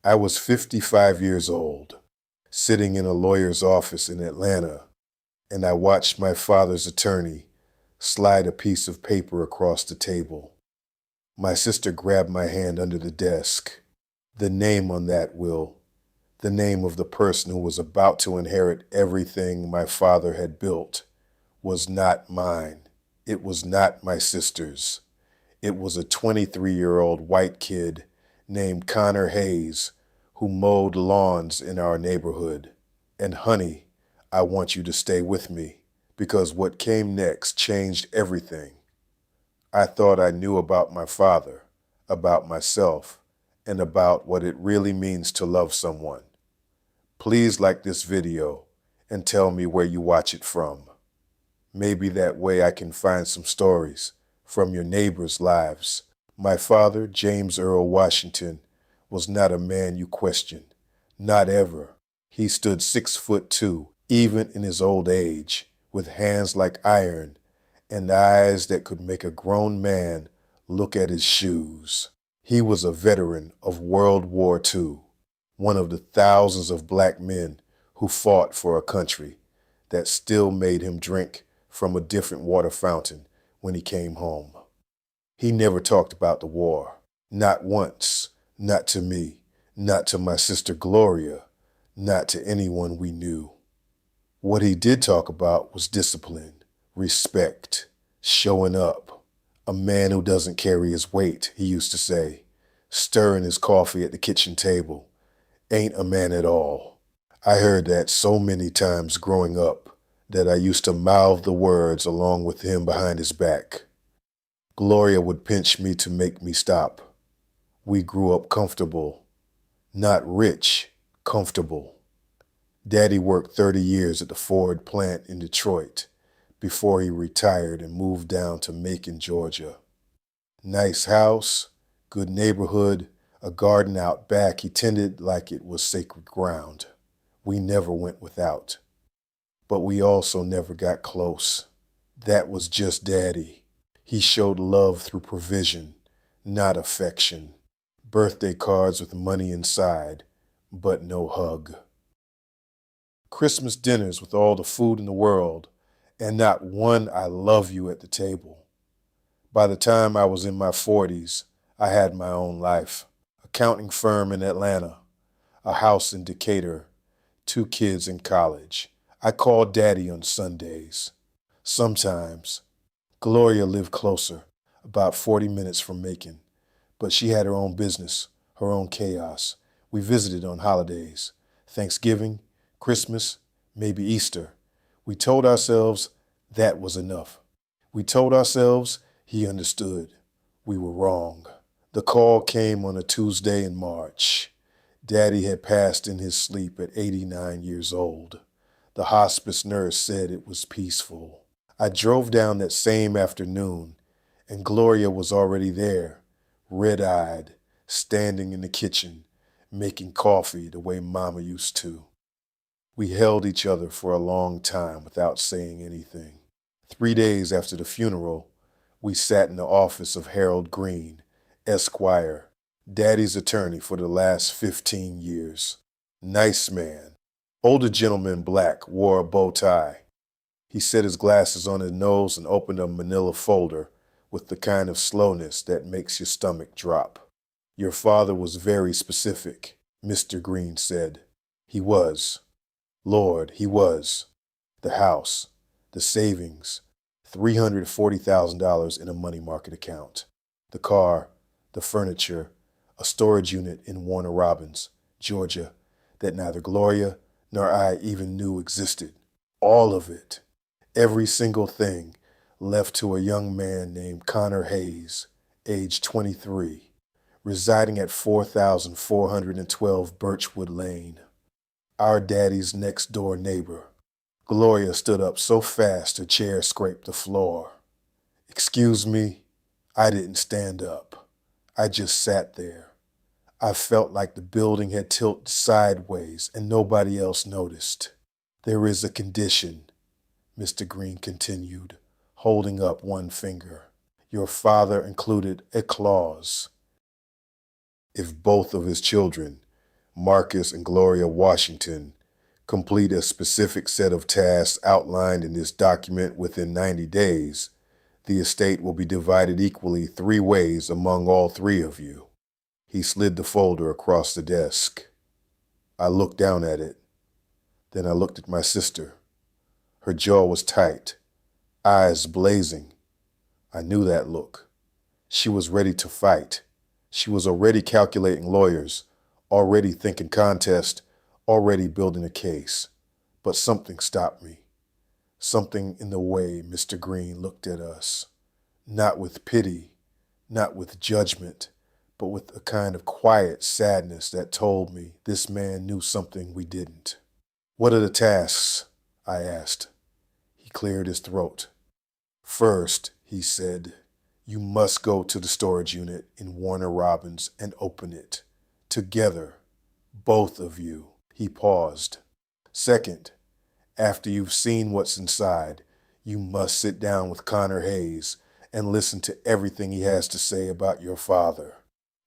I was 55 years old, sitting in a lawyer's office in Atlanta, and I watched my father's attorney slide a piece of paper across the table. My sister grabbed my hand under the desk. The name on that will, the name of the person who was about to inherit everything my father had built, was not mine. It was not my sister's. It was a 23-year-old white kid named Connor Hayes who mowed lawns in our neighborhood. And honey, I want you to stay with me because what came next changed everything. I thought I knew about my father, about myself, and about what it really means to love someone. Please like this video and tell me where you watch it from. Maybe that way I can find some stories from your neighbors' lives. My father, James Earl Washington, was not a man you question. Not ever. He stood 6'2", even in his old age, with hands like iron and eyes that could make a grown man look at his shoes. He was a veteran of World War II, one of the thousands of black men who fought for a country that still made him drink from a different water fountain when he came home. He never talked about the war. Not once. Not to me. Not to my sister Gloria. Not to anyone we knew. What he did talk about was discipline, respect, showing up. A man who doesn't carry his weight, he used to say, stirring his coffee at the kitchen table, ain't a man at all. I heard that so many times growing up that I used to mouth the words along with him behind his back. Gloria would pinch me to make me stop. We grew up comfortable. Not rich, comfortable. Daddy worked 30 years at the Ford plant in Detroit before he retired and moved down to Macon, Georgia. Nice house, good neighborhood, a garden out back he tended like it was sacred ground. We never went without. But we also never got close. That was just Daddy. He showed love through provision, not affection. Birthday cards with money inside, but no hug. Christmas dinners with all the food in the world, and not one I love you at the table. By the time I was in my 40s, I had my own life. Accounting firm in Atlanta, a house in Decatur, 2 kids in college. I called Daddy on Sundays. Sometimes. Gloria lived closer, about 40 minutes from Macon, but she had her own business, her own chaos. We visited on holidays, Thanksgiving, Christmas, maybe Easter. We told ourselves that was enough. We told ourselves he understood. We were wrong. The call came on a Tuesday in March. Daddy had passed in his sleep at 89 years old. The hospice nurse said it was peaceful. I drove down that same afternoon, and Gloria was already there, red-eyed, standing in the kitchen, making coffee the way Mama used to. We held each other for a long time without saying anything. 3 days after the funeral, we sat in the office of Harold Green, Esquire, Daddy's attorney for the last 15 years. Nice man. Older gentleman, black, wore a bow tie. He set his glasses on his nose and opened a manila folder with the kind of slowness that makes your stomach drop. Your father was very specific, Mr. Green said. He was. Lord, he was. The house, the savings, $340,000 in a money market account. The car, the furniture, a storage unit in Warner Robins, Georgia, that neither Gloria nor I even knew existed. All of it. Every single thing left to a young man named Connor Hayes, age 23, residing at 4412 Birchwood Lane. Our Daddy's next door neighbor. Gloria stood up so fast her chair scraped the floor. Excuse me, I didn't stand up. I just sat there. I felt like the building had tilted sideways and nobody else noticed. There is a condition, Mr. Green continued, holding up one finger. Your father included a clause. If both of his children, Marcus and Gloria Washington, complete a specific set of tasks outlined in this document within 90 days, the estate will be divided equally 3 ways among all 3 of you. He slid the folder across the desk. I looked down at it. Then I looked at my sister. Her jaw was tight, eyes blazing. I knew that look. She was ready to fight. She was already calculating lawyers, already thinking contest, already building a case. But something stopped me. Something in the way Mr. Green looked at us. Not with pity, not with judgment, but with a kind of quiet sadness that told me this man knew something we didn't. "What are the tasks?" I asked. He cleared his throat. "First," he said, "you must go to the storage unit in Warner Robins and open it. Together. Both of you." He paused. "Second, after you've seen what's inside, you must sit down with Connor Hayes and listen to everything he has to say about your father.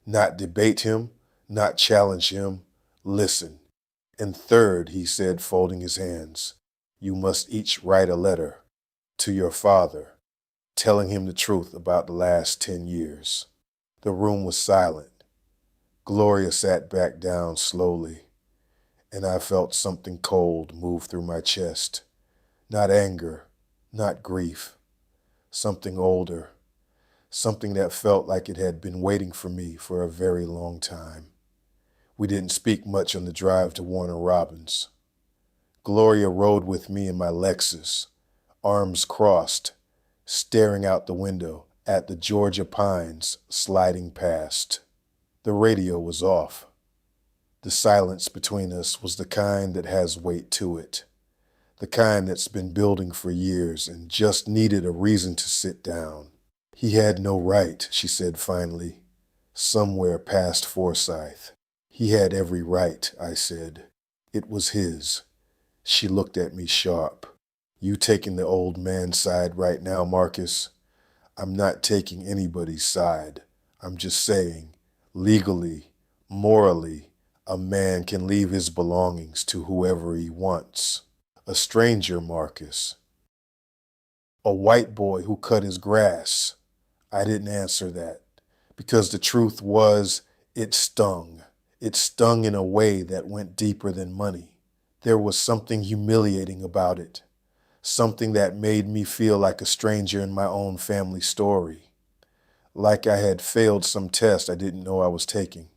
Not debate him, not challenge him. Listen. And third," he said, folding his hands, "you must each write a letter to your father, telling him the truth about the last 10 years. The room was silent. Gloria sat back down slowly, and I felt something cold move through my chest. Not anger, not grief. Something older. Something that felt like it had been waiting for me for a very long time. We didn't speak much on the drive to Warner Robins. Gloria rode with me in my Lexus, arms crossed, staring out the window at the Georgia pines sliding past. The radio was off. The silence between us was the kind that has weight to it, the kind that's been building for years and just needed a reason to sit down. "He had no right," she said finally, somewhere past Forsyth. "He had every right," I said. "It was his." She looked at me sharp. "You taking the old man's side right now, Marcus?" "I'm not taking anybody's side. I'm just saying, legally, morally, a man can leave his belongings to whoever he wants. A stranger, Marcus. A white boy who cut his grass." I didn't answer that, because the truth was, it stung. It stung in a way that went deeper than money. There was something humiliating about it, something that made me feel like a stranger in my own family story, like I had failed some test I didn't know I was taking.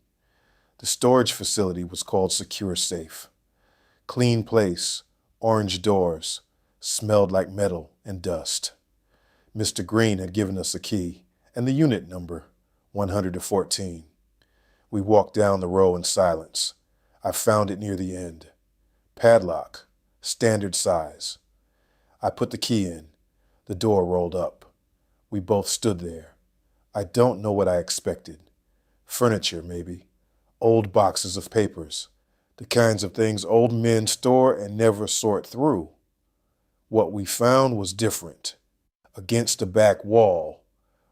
The storage facility was called Secure Safe. Clean place, orange doors, smelled like metal and dust. Mr. Green had given us a key and the unit number, 114. We walked down the row in silence. I found it near the end. Padlock, standard size. I put the key in. The door rolled up. We both stood there. I don't know what I expected. Furniture, maybe. Old boxes of papers. The kinds of things old men store and never sort through. What we found was different. Against the back wall,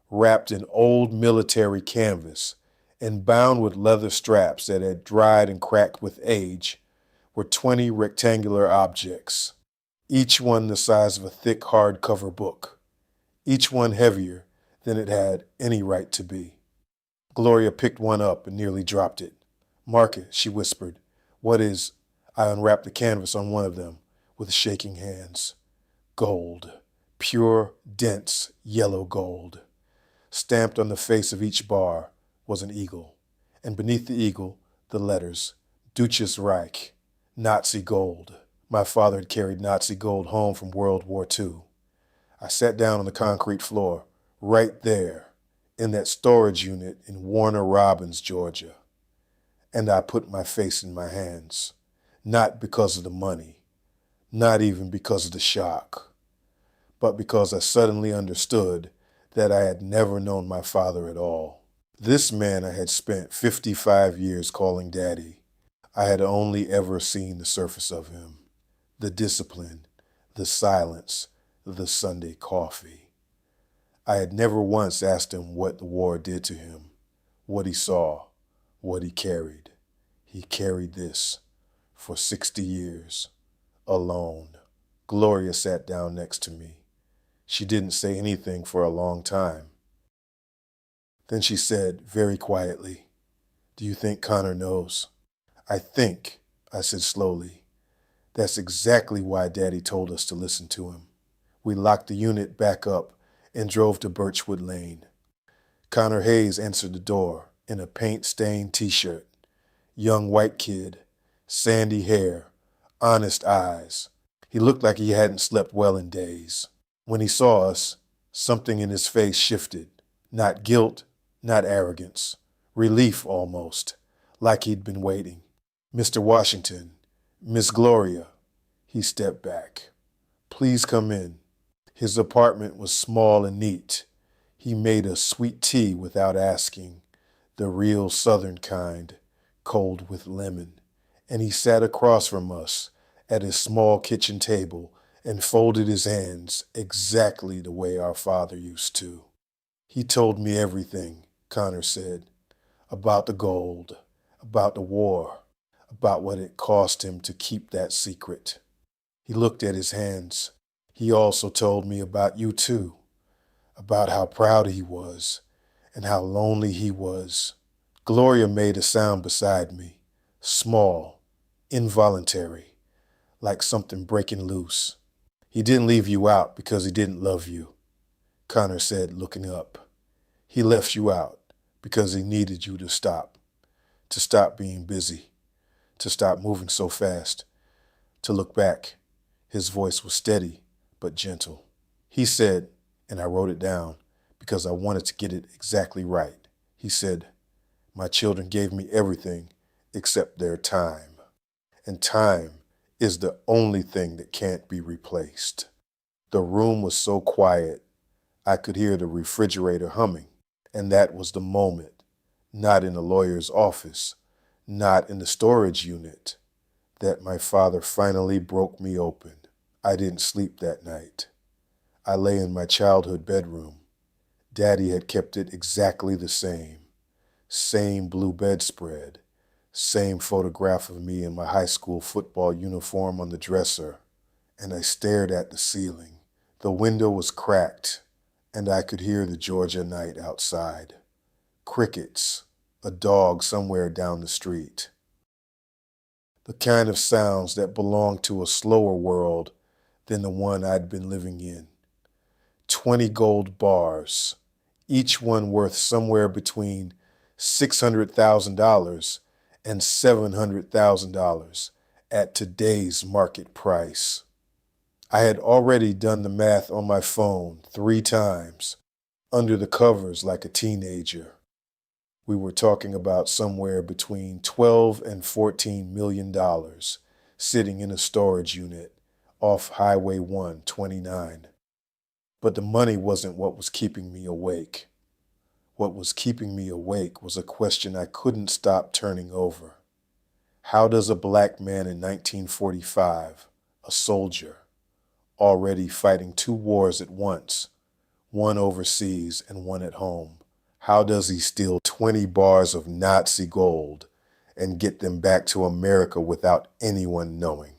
wrapped in old military canvas and bound with leather straps that had dried and cracked with age, were 20 rectangular objects, each one the size of a thick hardcover book, each one heavier than it had any right to be. Gloria picked one up and nearly dropped it. "Mark it," she whispered. "What is—" I unwrapped the canvas on one of them with shaking hands. Gold. Pure, dense, yellow gold. Stamped on the face of each bar was an eagle, and beneath the eagle, the letters, Deutsches Reich, Nazi gold. My father had carried Nazi gold home from World War II. I sat down on the concrete floor, right there, in that storage unit in Warner Robins, Georgia. And I put my face in my hands, not because of the money, not even because of the shock, but because I suddenly understood that I had never known my father at all. This man I had spent 55 years calling Daddy. I had only ever seen the surface of him. The discipline, the silence, the Sunday coffee. I had never once asked him what the war did to him, what he saw, what he carried. He carried this for 60 years, alone. Gloria sat down next to me. She didn't say anything for a long time. Then she said, very quietly, "Do you think Connor knows?" "I think," I said slowly. "That's exactly why Daddy told us to listen to him." We locked the unit back up and drove to Birchwood Lane. Connor Hayes answered the door in a paint-stained t-shirt. Young white kid, sandy hair, honest eyes. He looked like he hadn't slept well in days. When he saw us, something in his face shifted. Not guilt, not arrogance. Relief almost, like he'd been waiting. "Mr. Washington, Miss Gloria." He stepped back. "Please come in." His apartment was small and neat. He made us sweet tea without asking, the real Southern kind, cold with lemon. And he sat across from us at his small kitchen table and folded his hands exactly the way our father used to. "He told me everything," Connor said, "about the gold, about the war, about what it cost him to keep that secret." He looked at his hands. "He also told me about you too, about how proud he was and how lonely he was." Gloria made a sound beside me, small, involuntary, like something breaking loose. "He didn't leave you out because he didn't love you," Connor said, looking up. "He left you out because he needed you to stop being busy, to stop moving so fast, to look back." His voice was steady but gentle. He said, and I wrote it down because I wanted to get it exactly right. He said, "My children gave me everything except their time. And time is the only thing that can't be replaced." The room was so quiet, I could hear the refrigerator humming. And that was the moment, not in the lawyer's office, not in the storage unit, that my father finally broke me open. I didn't sleep that night. I lay in my childhood bedroom. Daddy had kept it exactly the same. Same blue bedspread, same photograph of me in my high school football uniform on the dresser, and I stared at the ceiling. The window was cracked, and I could hear the Georgia night outside. Crickets, a dog somewhere down the street. The kind of sounds that belonged to a slower world than the one I'd been living in. 20 gold bars, each one worth somewhere between $600,000 and $700,000 at today's market price. I had already done the math on my phone 3 times, under the covers like a teenager. We were talking about somewhere between $12 and $14 million sitting in a storage unit off Highway 129. But the money wasn't what was keeping me awake. What was keeping me awake was a question I couldn't stop turning over. How does a black man in 1945, a soldier, already fighting 2 wars at once, one overseas and one at home, how does he steal 20 bars of Nazi gold and get them back to America without anyone knowing?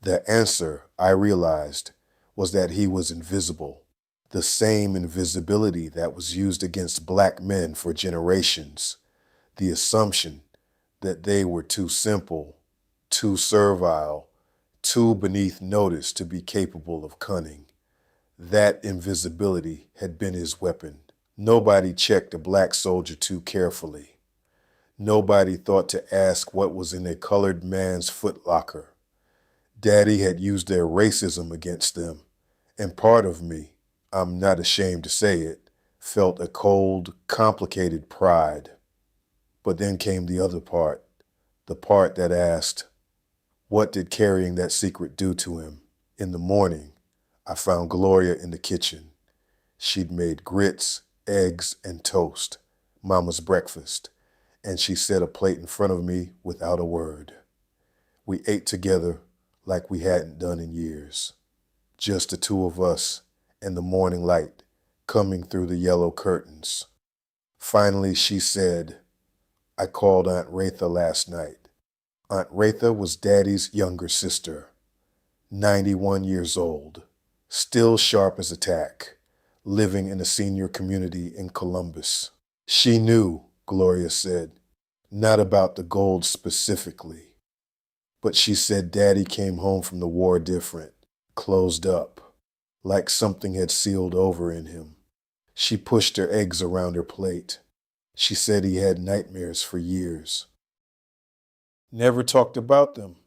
The answer, I realized, was that he was invisible. The same invisibility that was used against black men for generations. The assumption that they were too simple, too servile, too beneath notice to be capable of cunning. That invisibility had been his weapon. Nobody checked a black soldier too carefully. Nobody thought to ask what was in a colored man's footlocker. Daddy had used their racism against them, and part of me, I'm not ashamed to say it, felt a cold, complicated pride. But then came the other part, the part that asked, what did carrying that secret do to him? In the morning, I found Gloria in the kitchen. She'd made grits, eggs, and toast, Mama's breakfast, and she set a plate in front of me without a word. We ate together like we hadn't done in years. Just the 2 of us and the morning light coming through the yellow curtains. Finally, she said, "I called Aunt Retha last night. Aunt Retha was Daddy's younger sister, 91 years old, still sharp as a tack, living in a senior community in Columbus. She knew, Gloria said, not about the gold specifically, but she said Daddy came home from the war different, closed up, like something had sealed over in him. She pushed her eggs around her plate. She said he had nightmares for years. Never talked about them.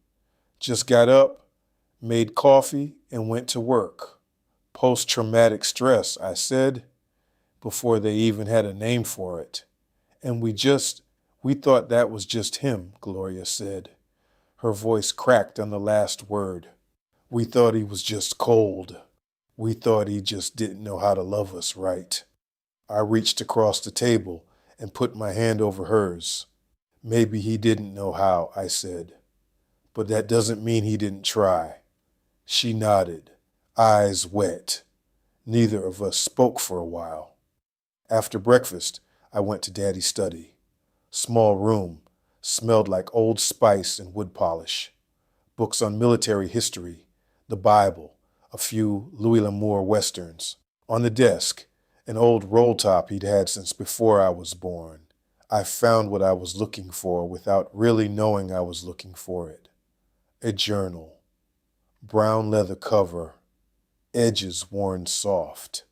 Just got up, made coffee, and went to work. Post-traumatic stress, I said, before they even had a name for it. And we thought that was just him, Gloria said. Her voice cracked on the last word. We thought he was just cold. We thought he just didn't know how to love us right. I reached across the table and put my hand over hers. Maybe he didn't know how, I said. But that doesn't mean he didn't try. She nodded, eyes wet. Neither of us spoke for a while. After breakfast, I went to Daddy's study. Small room, smelled like Old Spice and wood polish. Books on military history, the Bible, a few Louis L'Amour westerns. On the desk, an old roll top he'd had since before I was born. I found what I was looking for without really knowing I was looking for it. A journal. Brown leather cover, edges worn soft.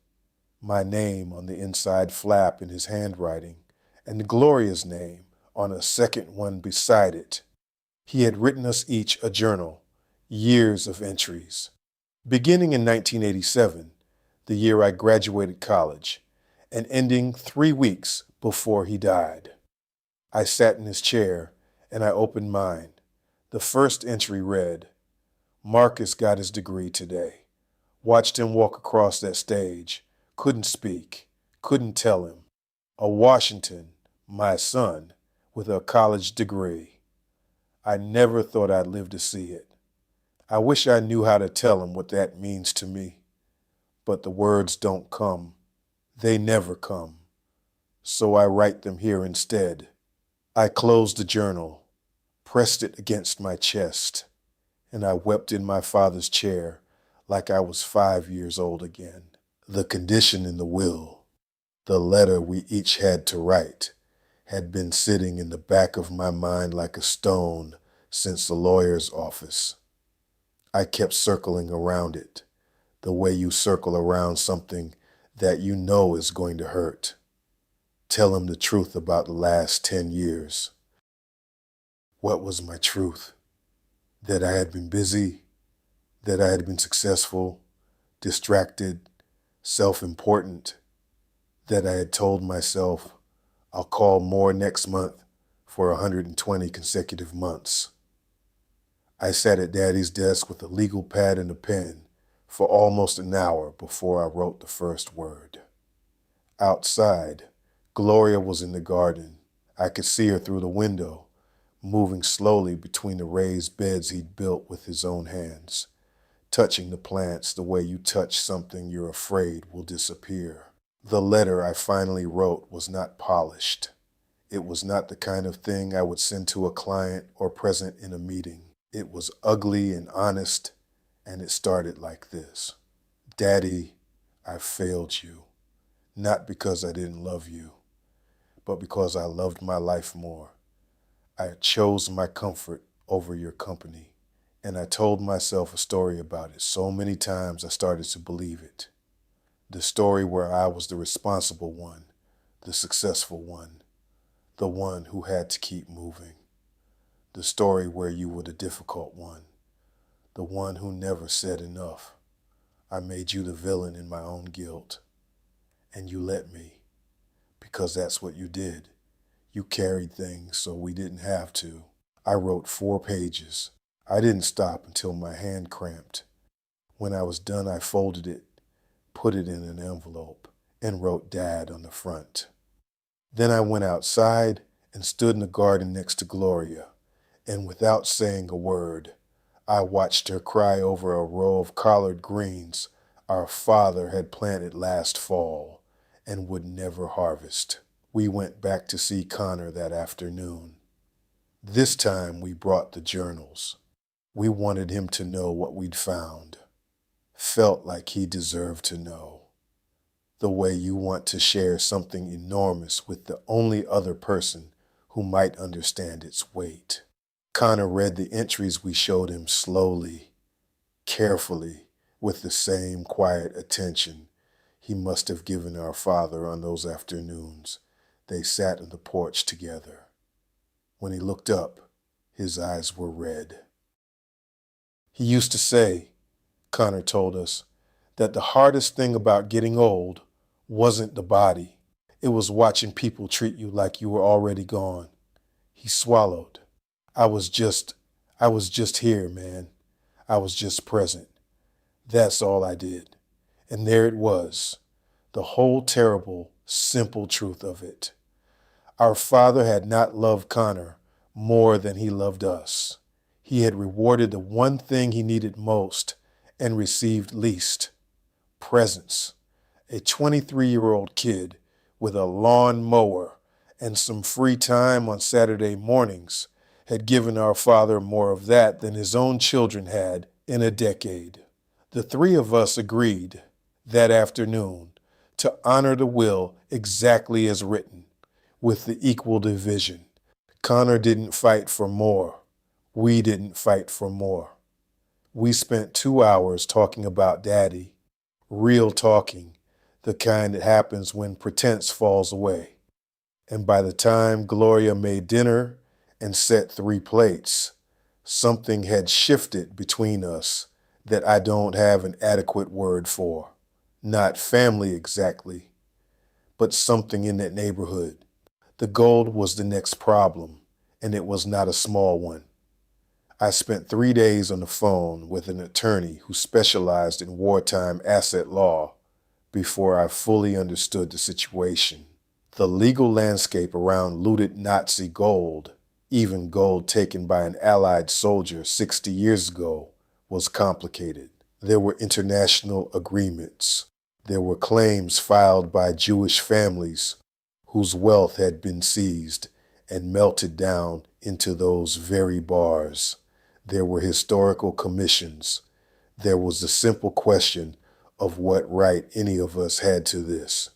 My name on the inside flap in his handwriting, and Gloria's name on a second one beside it. He had written us each a journal, years of entries. Beginning in 1987, the year I graduated college, and ending 3 weeks before he died. I sat in his chair, and I opened mine. The first entry read, Marcus got his degree today. Watched him walk across that stage. Couldn't speak. Couldn't tell him. A Washington, my son, with a college degree. I never thought I'd live to see it. I wish I knew how to tell him what that means to me. But the words don't come. They never come. So I write them here instead. I closed the journal, pressed it against my chest, and I wept in my father's chair like I was 5 years old again. The condition in the will, the letter we each had to write, had been sitting in the back of my mind like a stone since the lawyer's office. I kept circling around it, the way you circle around something that you know is going to hurt. Tell him the truth about the last 10 years. What was my truth? That I had been busy, that I had been successful, distracted, self-important, that I had told myself, I'll call more next month for 120 consecutive months. I sat at Daddy's desk with a legal pad and a pen for almost an hour before I wrote the first word. Outside, Gloria was in the garden. I could see her through the window, moving slowly between the raised beds he'd built with his own hands, touching the plants the way you touch something you're afraid will disappear. The letter I finally wrote was not polished. It was not the kind of thing I would send to a client or present in a meeting. It was ugly and honest, and it started like this. Daddy, I failed you, not because I didn't love you, but because I loved my life more. I chose my comfort over your company, and I told myself a story about it so many times I started to believe it. The story where I was the responsible one, the successful one, the one who had to keep moving. The story where you were the difficult one, the one who never said enough. I made you the villain in my own guilt, and you let me, because that's what you did. You carried things so we didn't have to. I wrote 4 pages. I didn't stop until my hand cramped. When I was done, I folded it, put it in an envelope, and wrote Dad on the front. Then I went outside and stood in the garden next to Gloria, and without saying a word, I watched her cry over a row of collard greens our father had planted last fall and would never harvest. We went back to see Connor that afternoon. This time we brought the journals. We wanted him to know what we'd found. Felt like he deserved to know. The way you want to share something enormous with the only other person who might understand its weight. Connor read the entries we showed him slowly, carefully, with the same quiet attention he must have given our father on those afternoons they sat on the porch together. When he looked up, his eyes were red. He used to say, Connor told us, that the hardest thing about getting old wasn't the body. It was watching people treat you like you were already gone. He swallowed. I was just here, man. I was just present. That's all I did. And there it was, the whole terrible, simple truth of it. Our father had not loved Connor more than he loved us. He had rewarded the one thing he needed most and received least: presence. A 23-year-old kid with a lawn mower and some free time on Saturday mornings had given our father more of that than his own children had in a decade. The three of us agreed that afternoon to honor the will exactly as written, with the equal division. Connor didn't fight for more. We didn't fight for more. We spent 2 hours talking about Daddy, real talking, the kind that happens when pretense falls away. And by the time Gloria made dinner and set 3 plates, something had shifted between us that I don't have an adequate word for. Not family exactly, but something in that neighborhood. The gold was the next problem, and it was not a small one. I spent 3 days on the phone with an attorney who specialized in wartime asset law before I fully understood the situation. The legal landscape around looted Nazi gold, even gold taken by an Allied soldier 60 years ago, was complicated. There were international agreements. There were claims filed by Jewish families whose wealth had been seized and melted down into those very bars. There were historical commissions. There was the simple question of what right any of us had to this.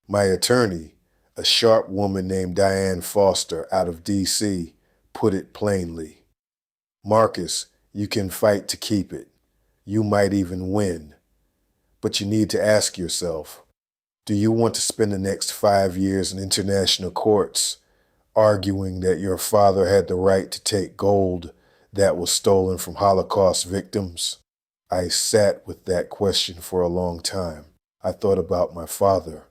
My attorney, a sharp woman named Diane Foster out of D.C., put it plainly. Marcus, you can fight to keep it. You might even win. But you need to ask yourself, do you want to spend the next 5 years in international courts arguing that your father had the right to take gold that was stolen from Holocaust victims? I sat with that question for a long time. I thought about my father,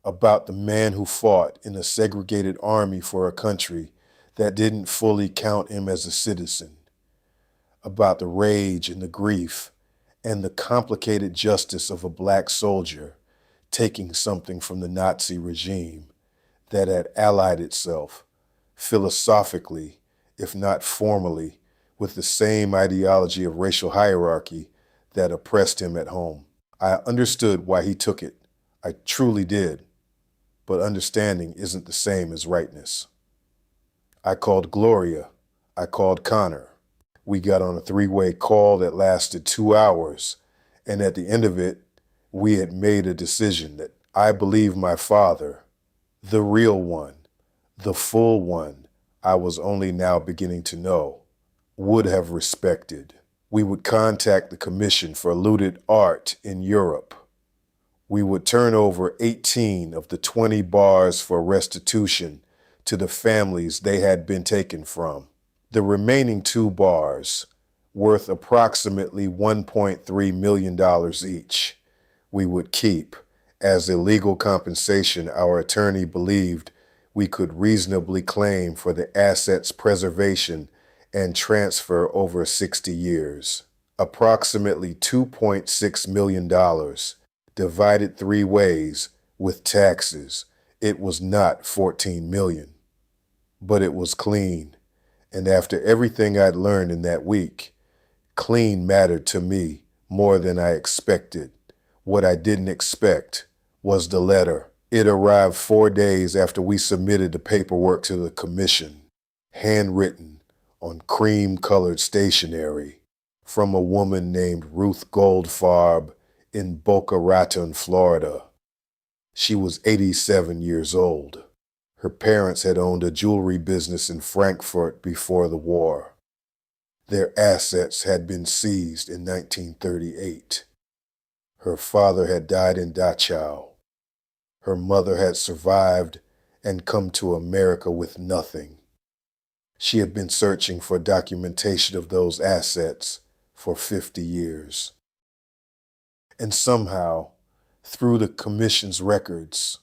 about the man who fought in a segregated army for a country that didn't fully count him as a citizen, about the rage and the grief and the complicated justice of a black soldier taking something from the Nazi regime that had allied itself, philosophically, if not formally, with the same ideology of racial hierarchy that oppressed him at home. I understood why he took it. I truly did. But understanding isn't the same as rightness. I called Gloria. I called Connor. We got on a 3-way call that lasted 2 hours, and at the end of it, we had made a decision that I believe my father, the real one, the full one I was only now beginning to know, would have respected. We would contact the Commission for Looted Art in Europe. We would turn over 18 of the 20 bars for restitution to the families they had been taken from. The remaining 2 bars, worth approximately $1.3 million each, we would keep as illegal compensation our attorney believed we could reasonably claim for the assets' preservation and transfer over 60 years. Approximately $2.6 million, divided 3 ways with taxes. It was not 14 million, but it was clean. And after everything I'd learned in that week, clean mattered to me more than I expected. What I didn't expect was the letter. It arrived 4 days after we submitted the paperwork to the commission. handwritten on cream-colored stationery from a woman named Ruth Goldfarb in Boca Raton, Florida. She was 87 years old. Her parents had owned a jewelry business in Frankfurt before the war. Their assets had been seized in 1938. Her father had died in Dachau. Her mother had survived and come to America with nothing. She had been searching for documentation of those assets for 50 years. And somehow, through the commission's records,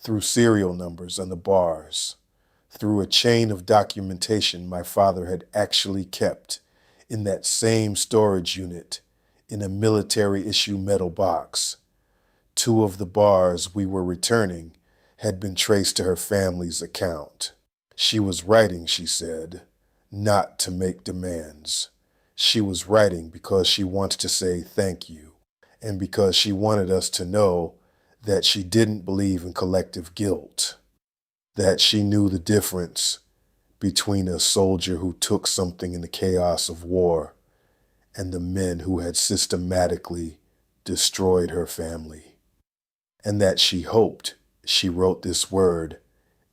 through serial numbers on the bars, through a chain of documentation my father had actually kept in that same storage unit in a military-issue metal box, 2 of the bars we were returning had been traced to her family's account. She was writing, she said, not to make demands. She was writing because she wanted to say thank you, and because she wanted us to know that she didn't believe in collective guilt, that she knew the difference between a soldier who took something in the chaos of war and the men who had systematically destroyed her family, and that she hoped, she wrote this word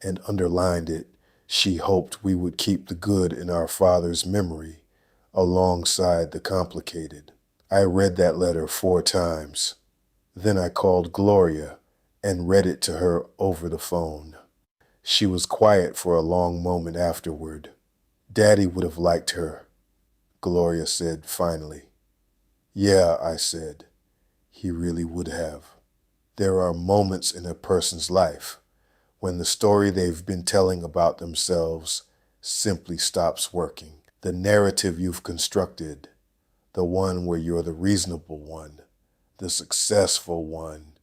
and underlined it, she hoped we would keep the good in our father's memory alongside the complicated. I read that letter 4 times. Then I called Gloria and read it to her over the phone. She was quiet for a long moment afterward. Daddy would have liked her, Gloria said finally. Yeah, I said, he really would have. There are moments in a person's life when the story they've been telling about themselves simply stops working. The narrative you've constructed, the one where you're the reasonable one, the successful one,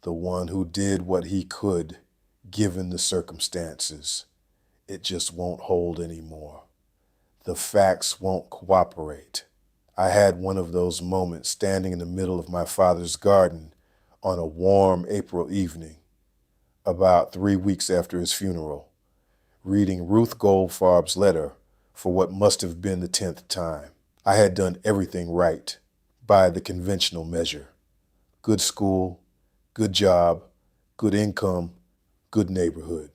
the one who did what he could given the circumstances, it just won't hold anymore. The facts won't cooperate. I had one of those moments standing in the middle of my father's garden on a warm April evening, about 3 weeks after his funeral, reading Ruth Goldfarb's letter for what must have been the 10th time. I had done everything right by the conventional measure. Good school, good job, good income, good neighborhood.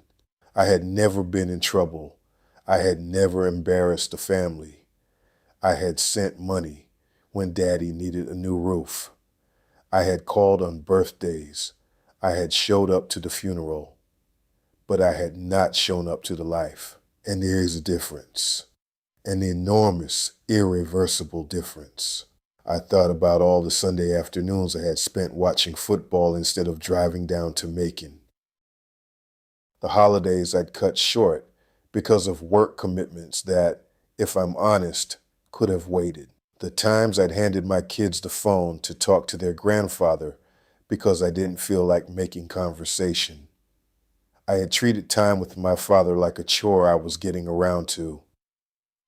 I had never been in trouble. I had never embarrassed the family. I had sent money when Daddy needed a new roof. I had called on birthdays. I had showed up to the funeral, but I had not shown up to the life. And there is a difference, an enormous, irreversible difference. I thought about all the Sunday afternoons I had spent watching football instead of driving down to Macon. The holidays I'd cut short because of work commitments that, if I'm honest, could have waited. The times I'd handed my kids the phone to talk to their grandfather because I didn't feel like making conversation. I had treated time with my father like a chore I was getting around to,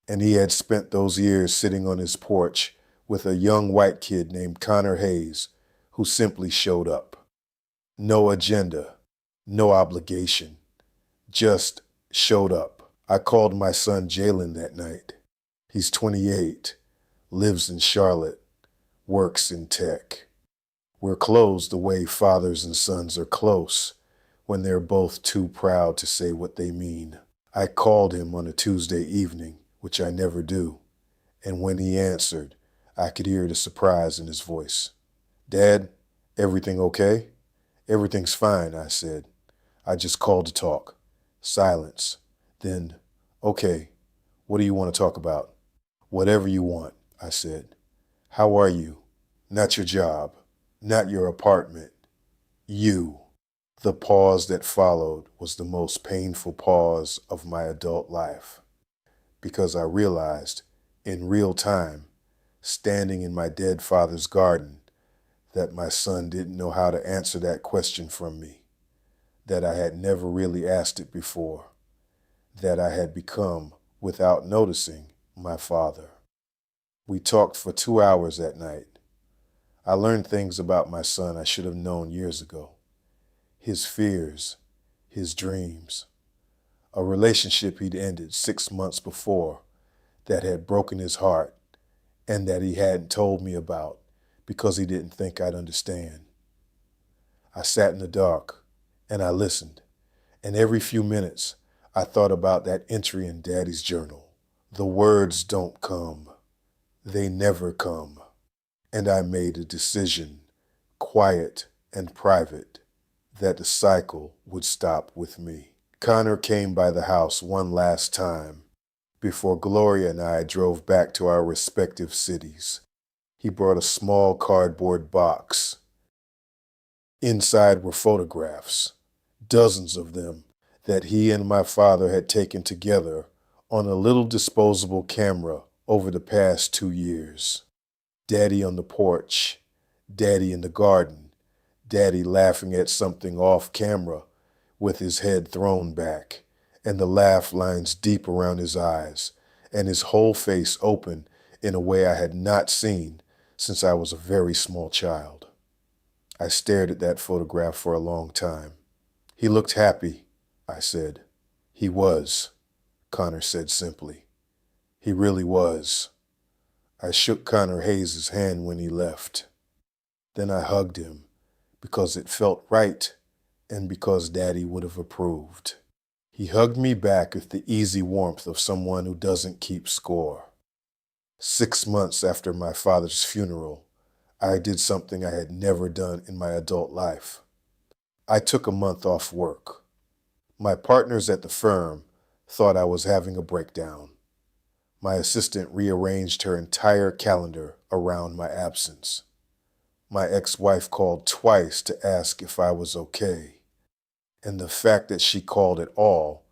and he had spent those years sitting on his porch with a young white kid named Connor Hayes, who simply showed up. No agenda, no obligation, just showed up. I called my son Jalen that night. He's 28, lives in Charlotte, works in tech. We're close the way fathers and sons are close when they're both too proud to say what they mean. I called him on a Tuesday evening, which I never do, and when he answered, I could hear the surprise in his voice. Dad, everything okay? Everything's fine, I said. I just called to talk. Silence. Then, okay, what do you want to talk about? Whatever you want, I said. How are you? Not your job, not your apartment. You. The pause that followed was the most painful pause of my adult life, because I realized, in real time, standing in my dead father's garden, that my son didn't know how to answer that question from me, that I had never really asked it before, that I had become, without noticing, my father. We talked for 2 hours that night. I learned things about my son I should have known years ago. His fears, his dreams. a relationship he'd ended 6 months before that had broken his heart and that he hadn't told me about because he didn't think I'd understand. I sat in the dark and I listened, and every few minutes I thought about that entry in Daddy's journal. The words don't come. They never come. And I made a decision, quiet and private, that the cycle would stop with me. Connor came by the house one last time before Gloria and I drove back to our respective cities. He brought a small cardboard box. Inside were photographs, dozens of them, that he and my father had taken together on a little disposable camera over the past 2 years. Daddy on the porch, Daddy in the garden, Daddy laughing at something off camera with his head thrown back, and the laugh lines deep around his eyes, and his whole face open in a way I had not seen since I was a very small child. I stared at that photograph for a long time. He looked happy, I said. He was, Connor said simply. He really was. I shook Connor Hayes' hand when he left. Then I hugged him because it felt right and because Daddy would have approved. He hugged me back with the easy warmth of someone who doesn't keep score. 6 months after my father's funeral, I did something I had never done in my adult life. I took a month off work. My partners at the firm thought I was having a breakdown. My assistant rearranged her entire calendar around my absence. My ex-wife called twice to ask if I was okay, and the fact that she called at all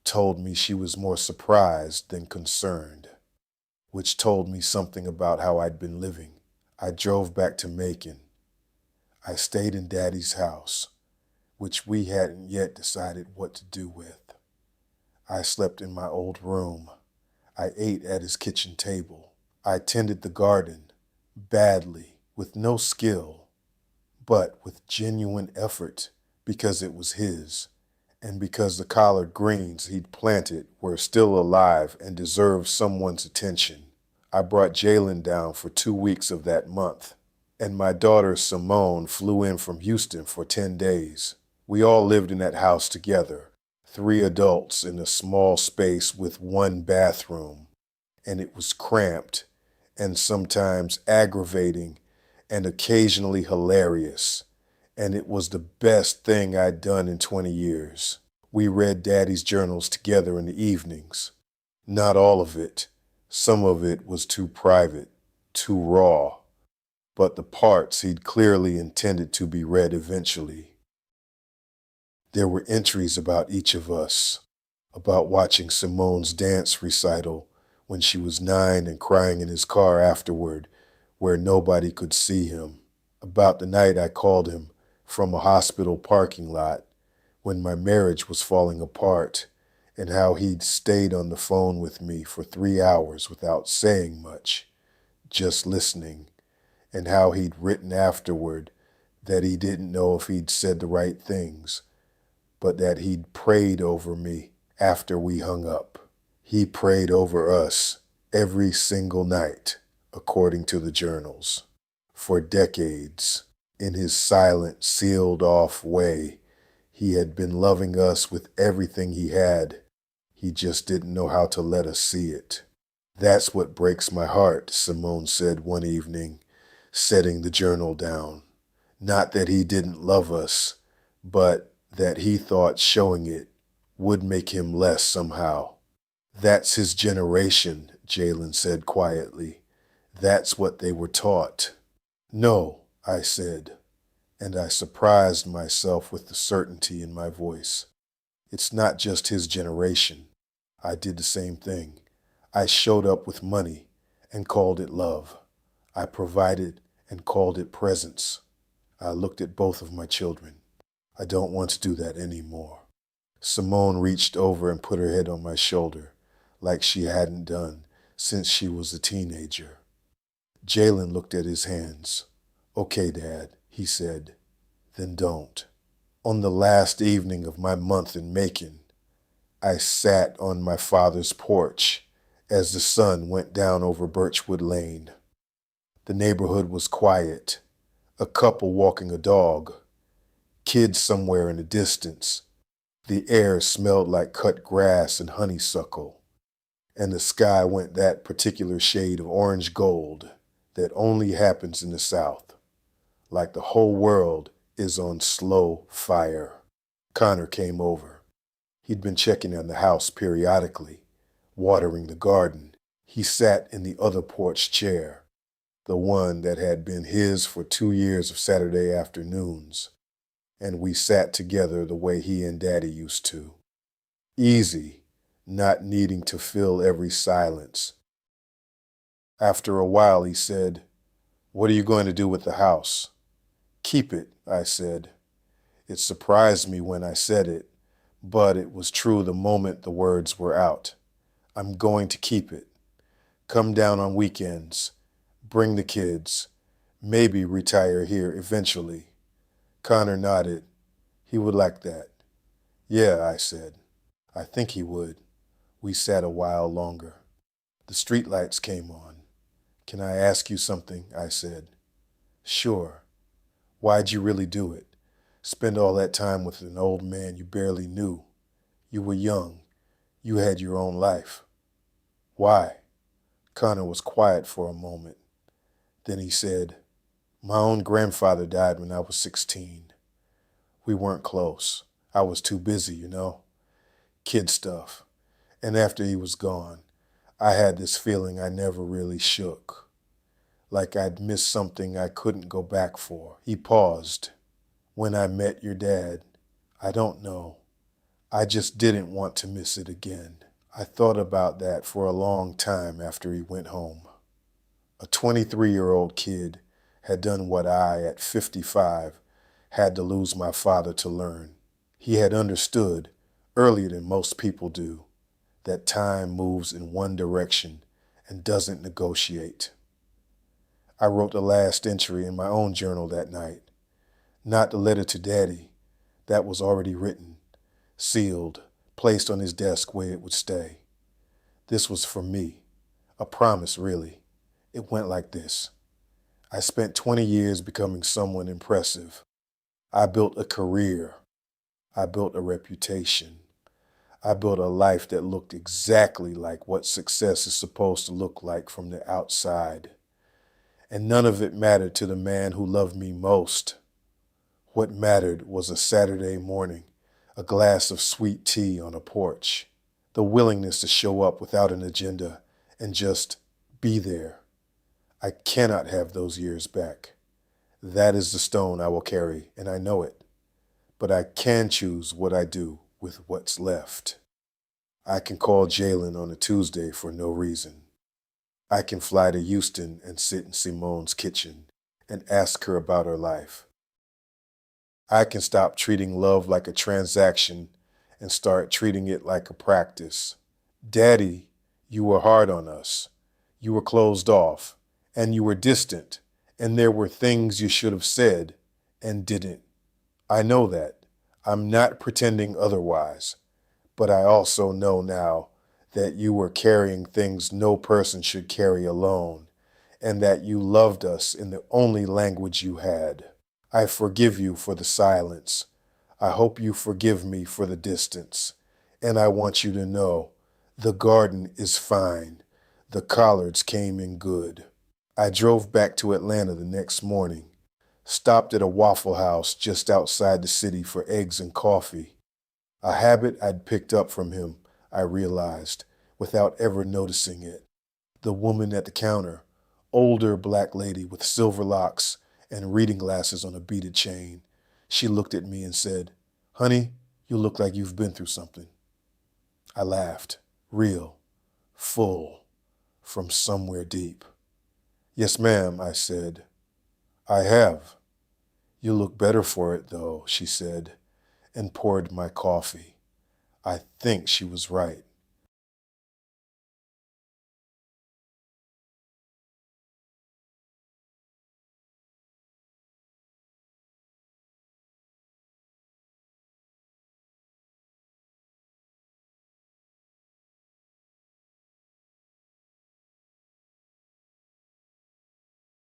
told me she was more surprised than concerned, which told me something about how I'd been living. I drove back to Macon. I stayed in Daddy's house, which we hadn't yet decided what to do with. I slept in my old room. I ate at his kitchen table. I tended the garden, badly, with no skill, but with genuine effort, because it was his, and because the collard greens he'd planted were still alive and deserved someone's attention. I brought Jalen down for 2 weeks of that month, and my daughter Simone flew in from Houston for 10 days. We all lived in that house together, 3 adults in a small space with 1 bathroom, and it was cramped and sometimes aggravating and occasionally hilarious, and it was the best thing I'd done in 20 years. We read Daddy's journals together in the evenings. Not all of it. Some of it was too private, too raw, but the parts he'd clearly intended to be read eventually. There were entries about each of us, about watching Simone's dance recital when she was 9 and crying in his car afterward, where nobody could see him, about the night I called him from a hospital parking lot when my marriage was falling apart, and how he'd stayed on the phone with me for 3 hours without saying much, just listening, and how he'd written afterward that he didn't know if he'd said the right things, but that he'd prayed over me after we hung up. He prayed over us every single night, according to the journals. For decades, in his silent, sealed-off way, he had been loving us with everything he had. He just didn't know how to let us see it. That's what breaks my heart, Simone said one evening, setting the journal down. Not that he didn't love us, but that he thought showing it would make him less somehow. That's his generation, Jalen said quietly. That's what they were taught. No, I said, and I surprised myself with the certainty in my voice. It's not just his generation. I did the same thing. I showed up with money and called it love. I provided and called it presence. I looked at both of my children. I don't want to do that anymore. Simone reached over and put her head on my shoulder, like she hadn't done since she was a teenager. Jalen looked at his hands. Okay, Dad, he said. Then don't. On the last evening of my month in Macon, I sat on my father's porch as the sun went down over Birchwood Lane. The neighborhood was quiet, a couple walking a dog, kids somewhere in the distance. The air smelled like cut grass and honeysuckle, and the sky went that particular shade of orange gold that only happens in the South, like the whole world is on slow fire. Connor came over. He'd been checking on the house periodically, watering the garden. He sat in the other porch chair, the one that had been his for 2 years of Saturday afternoons, and we sat together the way he and Daddy used to. Easy, not needing to fill every silence. After a while, he said, "What are you going to do with the house?" "Keep it," I said. It surprised me when I said it, but it was true the moment the words were out. I'm going to keep it. Come down on weekends. Bring the kids. Maybe retire here eventually. Connor nodded. He would like that. Yeah, I said. I think he would. We sat a while longer. The streetlights came on. Can I ask you something? I said. Sure. Why'd you really do it? Spend all that time with an old man you barely knew. You were young. You had your own life. Why? Connor was quiet for a moment. Then he said, my own grandfather died when I was 16. We weren't close. I was too busy, kid stuff. And after he was gone, I had this feeling I never really shook. Like I'd missed something I couldn't go back for. He paused. When I met your dad, I don't know. I just didn't want to miss it again. I thought about that for a long time after he went home. A 23-year-old kid had done what I, at 55, had to lose my father to learn. He had understood, earlier than most people do, that time moves in one direction and doesn't negotiate. I wrote the last entry in my own journal that night. Not the letter to Daddy. That was already written, sealed, placed on his desk where it would stay. This was for me, a promise, really. It went like this. I spent 20 years becoming someone impressive. I built a career. I built a reputation. I built a life that looked exactly like what success is supposed to look like from the outside. And none of it mattered to the man who loved me most. What mattered was a Saturday morning, a glass of sweet tea on a porch, the willingness to show up without an agenda and just be there. I cannot have those years back. That is the stone I will carry, and I know it. But I can choose what I do with what's left. I can call Jalen on a Tuesday for no reason. I can fly to Houston and sit in Simone's kitchen and ask her about her life. I can stop treating love like a transaction and start treating it like a practice. Daddy, you were hard on us. You were closed off, and you were distant, and there were things you should have said and didn't. I know that. I'm not pretending otherwise, but I also know now that you were carrying things no person should carry alone, and that you loved us in the only language you had. I forgive you for the silence. I hope you forgive me for the distance. And I want you to know, the garden is fine. The collards came in good. I drove back to Atlanta the next morning, stopped at a Waffle House just outside the city for eggs and coffee. A habit I'd picked up from him, I realized, without ever noticing it. The woman at the counter, older black lady with silver locks and reading glasses on a beaded chain, she looked at me and said, "Honey, you look like you've been through something." I laughed, real, full, from somewhere deep. "Yes, ma'am," I said. "I have." "You look better for it, though," she said, and poured my coffee. I think she was right.